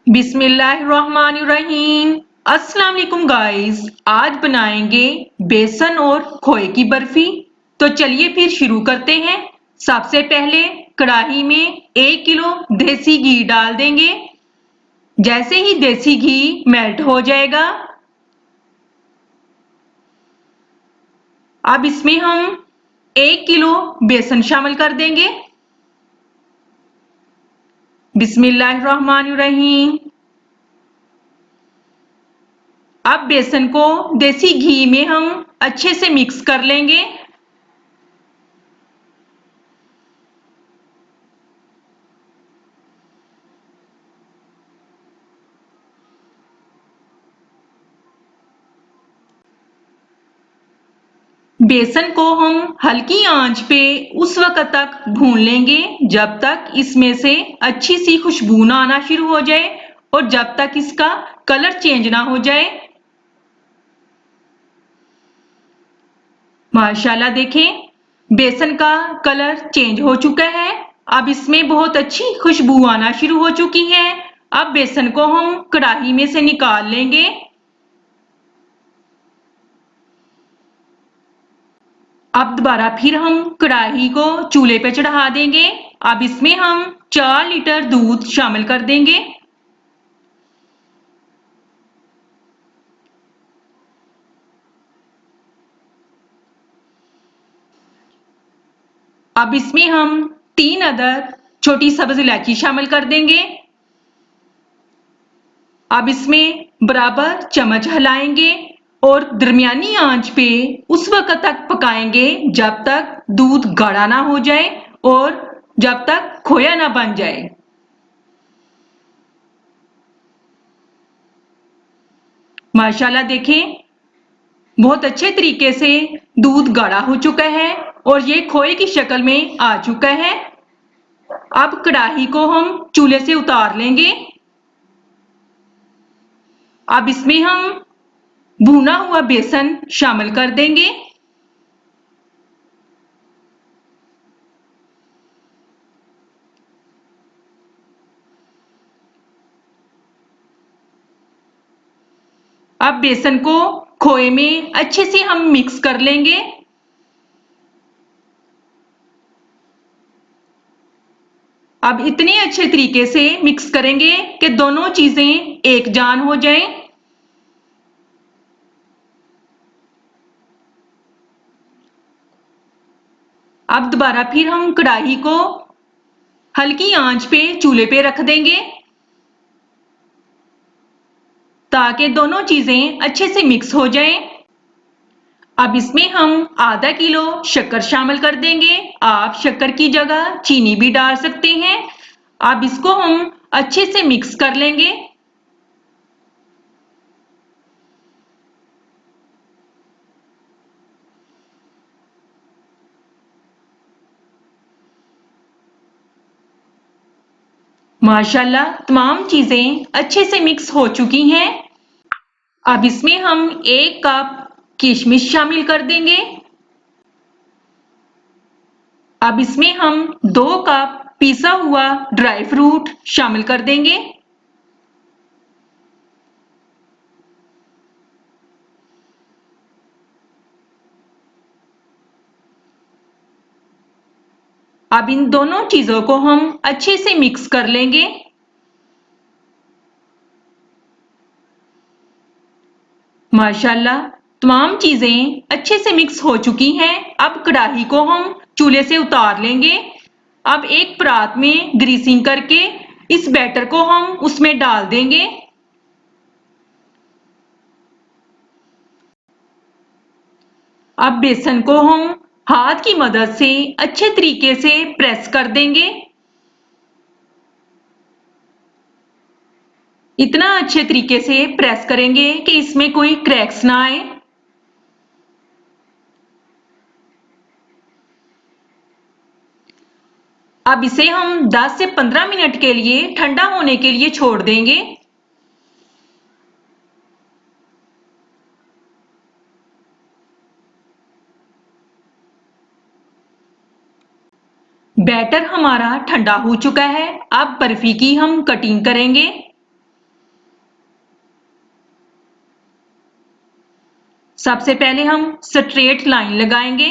बिस्मिल्लाहिर्रहमानिर्रहीम। अस्सलाम वालेकुम गाइस। आज बनाएंगे बेसन और खोए की बर्फी। तो चलिए फिर शुरू करते हैं। सबसे पहले कढ़ाई में 1 किलो देसी घी डाल देंगे। जैसे ही देसी घी मेल्ट हो जाएगा, अब इसमें हम 1 किलो बेसन शामिल कर देंगे। बिस्मिल्लाहिर्रहमानिर्रहीम। अब बेसन को देसी घी में हम अच्छे से मिक्स कर लेंगे। बेसन को हम हल्की आंच पे उस वक्त तक भून लेंगे जब तक इसमें से अच्छी सी खुशबू ना आना शुरू हो जाए और जब तक इसका कलर चेंज ना हो जाए। माशाल्लाह देखें, बेसन का कलर चेंज हो चुका है। अब इसमें बहुत अच्छी खुशबू आना शुरू हो चुकी है। अब बेसन को हम कढ़ाई में से निकाल लेंगे। अब दोबारा फिर हम कढ़ाई को चूल्हे पे चढ़ा देंगे। अब इसमें हम 4 लीटर दूध शामिल कर देंगे। अब इसमें हम 3 अदद छोटी सब्ज इलायची शामिल कर देंगे। अब इसमें बराबर चम्मच हिलाएंगे और दरमियानी आंच पे उस वक्त तक पकाएंगे जब तक दूध गाढ़ा ना हो जाए और जब तक खोया ना बन जाए। माशाल्लाह देखें, बहुत अच्छे तरीके से दूध गाढ़ा हो चुका है और ये खोए की शक्ल में आ चुका है। अब कढ़ाई को हम चूल्हे से उतार लेंगे। अब इसमें हम भुना हुआ बेसन शामिल कर देंगे। अब बेसन को खोए में अच्छे से हम मिक्स कर लेंगे। अब इतने अच्छे तरीके से मिक्स करेंगे कि दोनों चीजें एक जान हो जाएं। अब दोबारा फिर हम कढ़ाई को हल्की आंच पे चूल्हे पे रख देंगे ताकि दोनों चीजें अच्छे से मिक्स हो जाएं। अब इसमें हम आधा किलो शक्कर शामिल कर देंगे। आप शक्कर की जगह चीनी भी डाल सकते हैं। अब इसको हम अच्छे से मिक्स कर लेंगे। माशाल्लाह तमाम चीजें अच्छे से मिक्स हो चुकी हैं। अब इसमें हम 1 कप किशमिश शामिल कर देंगे। अब इसमें हम 2 कप पिसा हुआ ड्राई फ्रूट शामिल कर देंगे। अब इन दोनों चीजों को हम अच्छे से मिक्स कर लेंगे। माशाल्लाह तमाम चीजें अच्छे से मिक्स हो चुकी हैं। अब कढ़ाई को हम चूल्हे से उतार लेंगे। अब एक परात में ग्रीसिंग करके इस बैटर को हम उसमें डाल देंगे। अब बेसन को हम हाथ की मदद से अच्छे तरीके से प्रेस कर देंगे। इतना अच्छे तरीके से प्रेस करेंगे कि इसमें कोई क्रैक्स ना आए। अब इसे हम 10 से 15 मिनट के लिए ठंडा होने के लिए छोड़ देंगे। बैटर हमारा ठंडा हो चुका है। अब बर्फी की हम कटिंग करेंगे। सबसे पहले हम स्ट्रेट लाइन लगाएंगे।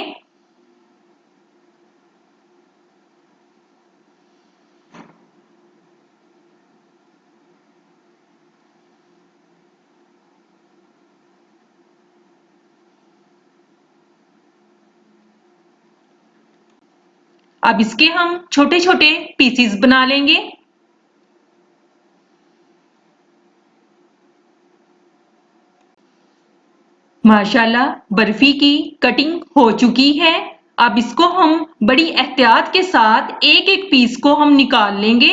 अब इसके हम छोटे छोटे पीसेस बना लेंगे। माशाल्लाह बर्फी की कटिंग हो चुकी है। अब इसको हम बड़ी एहतियात के साथ एक एक पीस को हम निकाल लेंगे।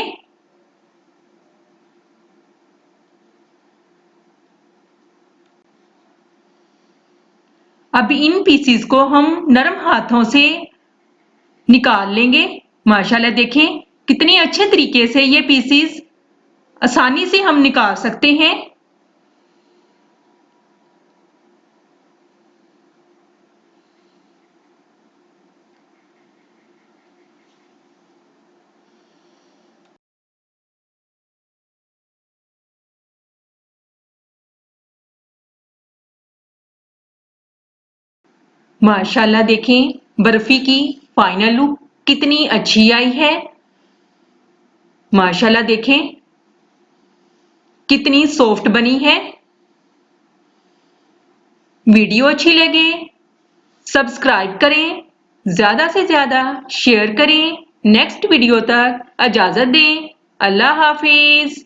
अब इन पीसेस को हम नरम हाथों से निकाल लेंगे। माशाल्लाह देखें कितनी अच्छे तरीके से ये पीसेस आसानी से हम निकाल सकते हैं। माशाल्लाह देखें बर्फी की फाइनल लुक कितनी अच्छी आई है। माशाल्लाह देखें कितनी सॉफ्ट बनी है। वीडियो अच्छी लगे सब्सक्राइब करें, ज्यादा से ज्यादा शेयर करें। नेक्स्ट वीडियो तक इजाजत दें। अल्लाह हाफिज।